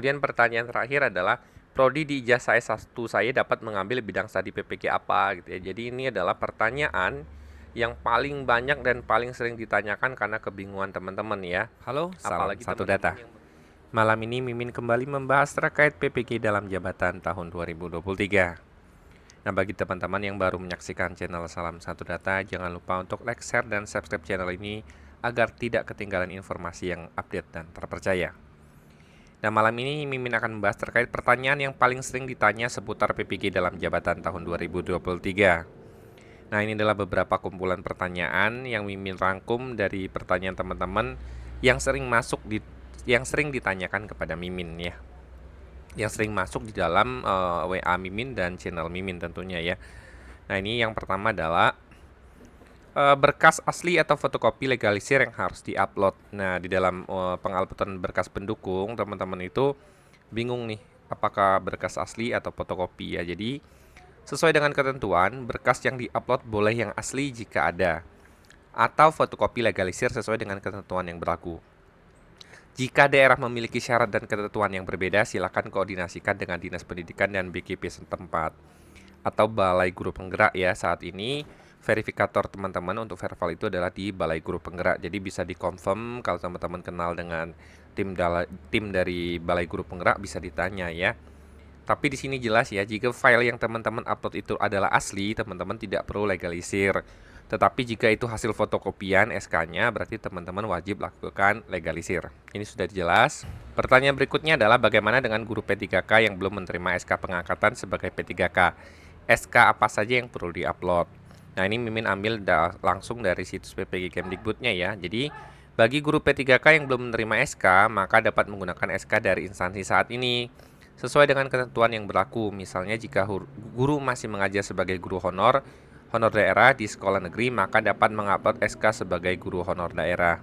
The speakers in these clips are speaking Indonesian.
Kemudian pertanyaan terakhir adalah prodi di ijazah S1 saya dapat mengambil bidang studi PPG apa gitu ya. Jadi ini adalah pertanyaan yang paling banyak dan paling sering ditanyakan karena kebingungan teman-teman ya. Halo, salam Apalagi satu teman-teman data. Malam ini Mimin kembali membahas terkait PPG dalam jabatan tahun 2023. Nah, bagi teman-teman yang baru menyaksikan channel Salam Satu Data, jangan lupa untuk like, share, dan subscribe channel ini agar tidak ketinggalan informasi yang update dan terpercaya. Nah, malam ini Mimin akan membahas terkait pertanyaan yang paling sering ditanya seputar PPG dalam jabatan tahun 2023. Nah, ini adalah beberapa kumpulan pertanyaan yang Mimin rangkum dari pertanyaan teman-teman yang yang sering ditanyakan kepada Mimin ya. Yang sering masuk di dalam WA Mimin dan channel Mimin tentunya ya. Nah, ini yang pertama adalah berkas asli atau fotokopi legalisir yang harus diupload. Nah, di dalam penguploadan berkas pendukung, teman-teman itu bingung nih, apakah berkas asli atau fotokopi ya. Jadi, sesuai dengan ketentuan, berkas yang diupload boleh yang asli jika ada, atau fotokopi legalisir sesuai dengan ketentuan yang berlaku. Jika daerah memiliki syarat dan ketentuan yang berbeda, silakan koordinasikan dengan Dinas Pendidikan dan BKP setempat atau Balai Guru Penggerak ya. Saat ini verifikator teman-teman untuk verbal itu adalah di Balai Guru Penggerak. Jadi bisa dikonfirm kalau teman-teman kenal dengan tim dari Balai Guru Penggerak bisa ditanya ya. Tapi di sini jelas ya, jika file yang teman-teman upload itu adalah asli, teman-teman tidak perlu legalisir. Tetapi jika itu hasil fotokopian SK-nya, berarti teman-teman wajib lakukan legalisir. Ini sudah jelas. Pertanyaan berikutnya adalah bagaimana dengan guru P3K yang belum menerima SK pengangkatan sebagai P3K? SK apa saja yang perlu diupload? Nah, ini Mimin ambil langsung dari situs PPG Kemdikbudnya ya. Jadi, bagi guru P3K yang belum menerima SK, maka dapat menggunakan SK dari instansi saat ini sesuai dengan ketentuan yang berlaku. Misalnya jika guru masih mengajar sebagai guru honor daerah di sekolah negeri, maka dapat mengupload SK sebagai guru honor daerah.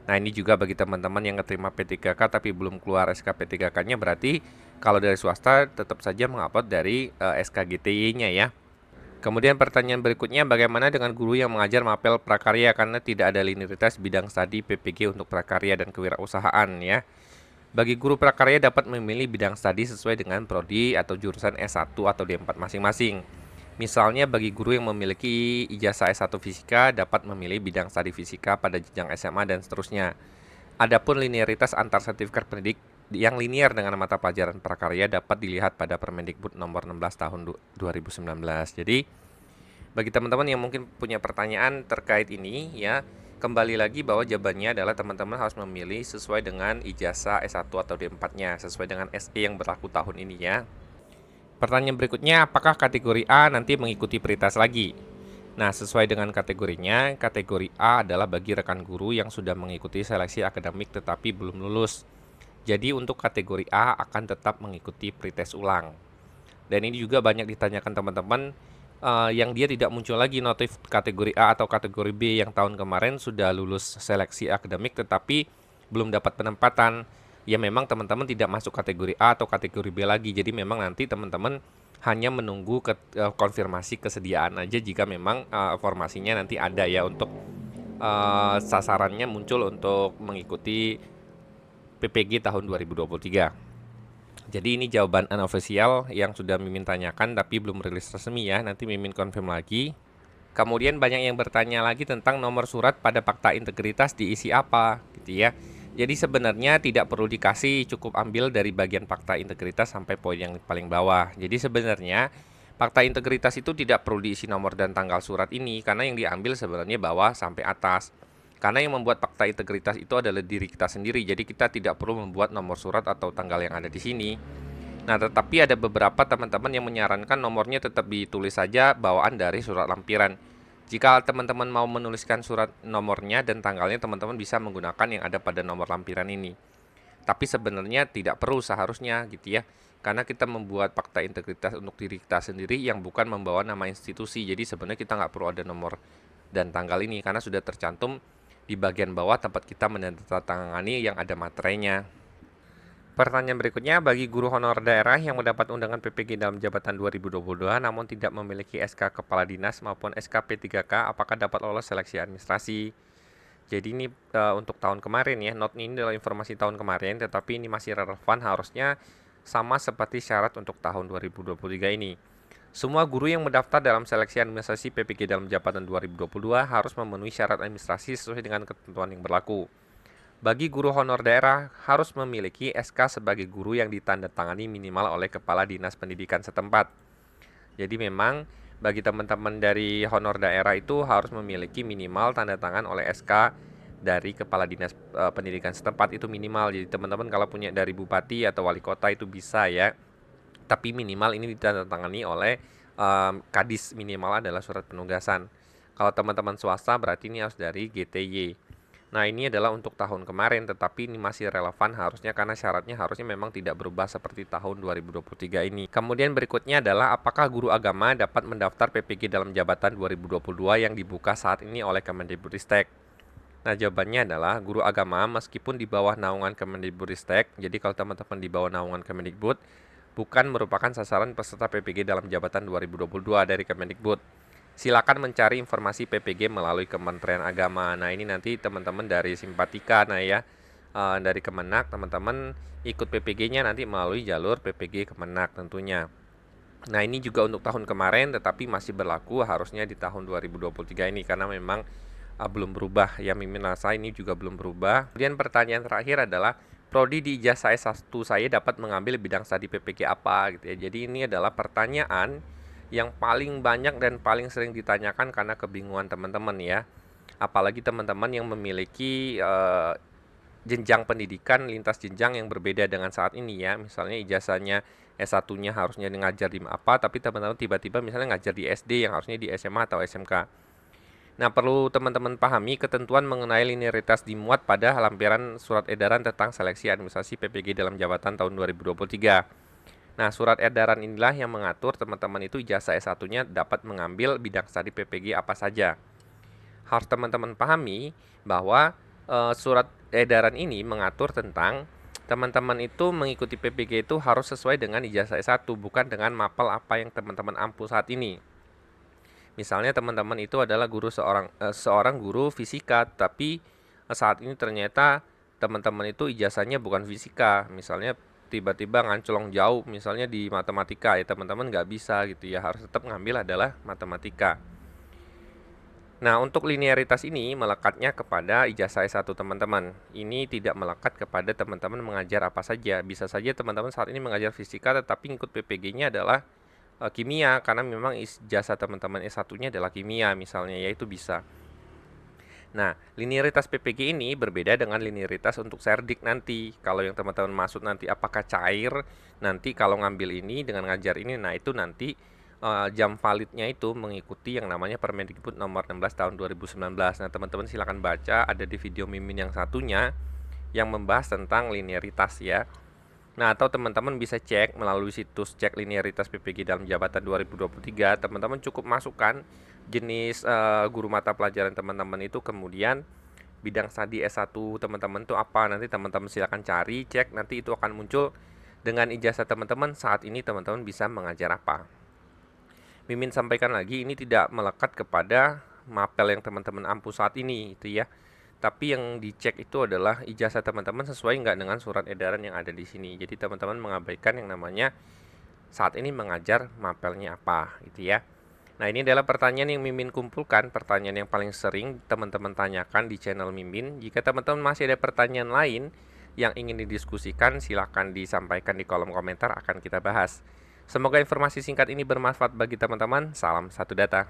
Nah, ini juga bagi teman-teman yang keterima P3K tapi belum keluar SK P3K-nya, berarti kalau dari swasta tetap saja mengupload dari SKGTY-nya ya. Kemudian pertanyaan berikutnya, bagaimana dengan guru yang mengajar mapel prakarya karena tidak ada linearitas bidang studi PPG untuk prakarya dan kewirausahaan ya. Bagi guru prakarya dapat memilih bidang studi sesuai dengan prodi atau jurusan S1 atau D4 masing-masing. Misalnya bagi guru yang memiliki ijazah S1 Fisika dapat memilih bidang studi fisika pada jenjang SMA dan seterusnya. Adapun linearitas antar sertifikat pendidik yang linear dengan mata pelajaran prakarya dapat dilihat pada Permendikbud nomor 16 tahun 2019. Jadi, bagi teman-teman yang mungkin punya pertanyaan terkait ini ya, kembali lagi bahwa jawabannya adalah teman-teman harus memilih sesuai dengan ijazah S1 atau D4-nya, sesuai dengan SE yang berlaku tahun ini ya. Pertanyaan berikutnya, apakah kategori A nanti mengikuti prioritas lagi? Nah, sesuai dengan kategorinya, kategori A adalah bagi rekan guru yang sudah mengikuti seleksi akademik tetapi belum lulus. Jadi untuk kategori A akan tetap mengikuti pretest ulang. Dan ini juga banyak ditanyakan teman-teman yang dia tidak muncul lagi notif kategori A atau kategori B yang tahun kemarin sudah lulus seleksi akademik tetapi belum dapat penempatan. Ya memang teman-teman tidak masuk kategori A atau kategori B lagi. Jadi memang nanti teman-teman hanya menunggu konfirmasi kesediaan aja jika memang formasinya nanti ada ya untuk sasarannya muncul untuk mengikuti PPG tahun 2023. Jadi ini jawaban unofficial yang sudah Mimin tanyakan tapi belum rilis resmi ya. Nanti Mimin confirm lagi. Kemudian banyak yang bertanya lagi tentang nomor surat pada fakta integritas diisi apa gitu ya. Jadi sebenarnya tidak perlu dikasih, cukup ambil dari bagian fakta integritas sampai poin yang paling bawah. Jadi sebenarnya fakta integritas itu tidak perlu diisi nomor dan tanggal surat ini karena yang diambil sebenarnya bawah sampai atas. Karena yang membuat fakta integritas itu adalah diri kita sendiri. Jadi kita tidak perlu membuat nomor surat atau tanggal yang ada di sini. Nah, tetapi ada beberapa teman-teman yang menyarankan nomornya tetap ditulis saja bawaan dari surat lampiran. Jika teman-teman mau menuliskan surat nomornya dan tanggalnya, teman-teman bisa menggunakan yang ada pada nomor lampiran ini. Tapi sebenarnya tidak perlu seharusnya gitu ya. Karena kita membuat fakta integritas untuk diri kita sendiri yang bukan membawa nama institusi. Jadi sebenarnya kita nggak perlu ada nomor dan tanggal ini karena sudah tercantum di bagian bawah tempat kita menandatangani yang ada materainya. Pertanyaan berikutnya, bagi guru honor daerah yang mendapat undangan PPG dalam jabatan 2022 namun tidak memiliki SK Kepala Dinas maupun SK P3K, apakah dapat lolos seleksi administrasi? Jadi ini untuk tahun kemarin ya, not ini adalah informasi tahun kemarin, tetapi ini masih relevan harusnya sama seperti syarat untuk tahun 2023 ini. Semua guru yang mendaftar dalam seleksi administrasi PPG dalam jabatan 2022 harus memenuhi syarat administrasi sesuai dengan ketentuan yang berlaku. Bagi guru honor daerah harus memiliki SK sebagai guru yang ditandatangani minimal oleh Kepala Dinas Pendidikan setempat. Jadi memang bagi teman-teman dari honor daerah itu harus memiliki minimal tanda tangan oleh SK dari Kepala Dinas Pendidikan setempat itu minimal. Jadi teman-teman kalau punya dari bupati atau wali kota itu bisa ya. Tapi minimal ini ditandatangani oleh Kadis, minimal adalah surat penugasan. Kalau teman-teman swasta berarti ini harus dari GTY. Nah, ini adalah untuk tahun kemarin, tetapi ini masih relevan harusnya karena syaratnya harusnya memang tidak berubah seperti tahun 2023 ini. Kemudian berikutnya adalah apakah guru agama dapat mendaftar PPG dalam jabatan 2022 yang dibuka saat ini oleh Kemendikbudristek. Nah, jawabannya adalah guru agama meskipun di bawah naungan Kemendikbudristek, jadi kalau teman-teman di bawah naungan Kemendikbud, bukan merupakan sasaran peserta PPG dalam jabatan 2022 dari Kemendikbud. Silakan mencari informasi PPG melalui Kementerian Agama. Nah, ini nanti teman-teman dari Simpatika, nah ya, dari Kemenak, teman-teman ikut PPG-nya nanti melalui jalur PPG Kemenak tentunya. Nah, ini juga untuk tahun kemarin, tetapi masih berlaku harusnya di tahun 2023 ini karena memang belum berubah ya. Mimin rasa ini juga belum berubah. Kemudian pertanyaan terakhir adalah prodi di ijazah S1 saya dapat mengambil bidang studi PPG apa gitu ya. Jadi ini adalah pertanyaan yang paling banyak dan paling sering ditanyakan karena kebingungan teman-teman ya. Apalagi teman-teman yang memiliki jenjang pendidikan lintas jenjang yang berbeda dengan saat ini ya. Misalnya ijazahnya S1-nya harusnya ngajar di apa, tapi teman-teman tiba-tiba misalnya ngajar di SD yang harusnya di SMA atau SMK. Nah, perlu teman-teman pahami ketentuan mengenai linearitas dimuat pada lampiran surat edaran tentang seleksi administrasi PPG dalam jabatan tahun 2023. Nah, surat edaran inilah yang mengatur teman-teman itu ijazah S1-nya dapat mengambil bidang studi PPG apa saja. Harus teman-teman pahami bahwa surat edaran ini mengatur tentang teman-teman itu mengikuti PPG itu harus sesuai dengan ijazah S1, bukan dengan mapel apa yang teman-teman ampu saat ini. Misalnya teman-teman itu adalah seorang guru fisika, tapi saat ini ternyata teman-teman itu ijazahnya bukan fisika, misalnya tiba-tiba ngancolong jauh misalnya di matematika ya, teman-teman nggak bisa gitu ya, harus tetap ngambil adalah matematika. Nah, untuk linearitas ini melekatnya kepada ijazah S1 teman-teman. Ini tidak melekat kepada teman-teman mengajar apa saja. Bisa saja teman-teman saat ini mengajar fisika tetapi ikut PPG-nya adalah kimia karena memang ijazah teman-teman S1-nya adalah kimia misalnya, ya itu bisa. Nah, linearitas PPG ini berbeda dengan linearitas untuk Serdik nanti. Kalau yang teman-teman maksud nanti apakah cair, nanti kalau ngambil ini dengan ngajar ini, nah itu nanti jam validnya itu mengikuti yang namanya Permendikbud nomor 16 tahun 2019. Nah, teman-teman silakan baca, ada di video Mimin yang satunya yang membahas tentang linearitas ya. Nah, atau teman-teman bisa cek melalui situs cek linearitas PPG dalam jabatan 2023. Teman-teman cukup masukkan jenis guru mata pelajaran teman-teman itu, kemudian bidang studi S1 teman-teman itu apa. Nanti teman-teman silakan cari, cek, nanti itu akan muncul dengan ijazah teman-teman saat ini teman-teman bisa mengajar apa. Mimin sampaikan lagi, ini tidak melekat kepada mapel yang teman-teman ampu saat ini itu ya. Tapi yang dicek itu adalah ijazah teman-teman sesuai nggak dengan surat edaran yang ada di sini. Jadi teman-teman mengabaikan yang namanya saat ini mengajar mapelnya apa gitu ya. Nah, ini adalah pertanyaan yang Mimin kumpulkan, pertanyaan yang paling sering teman-teman tanyakan di channel Mimin. Jika teman-teman masih ada pertanyaan lain yang ingin didiskusikan, silahkan disampaikan di kolom komentar, akan kita bahas. Semoga informasi singkat ini bermanfaat bagi teman-teman. Salam satu data.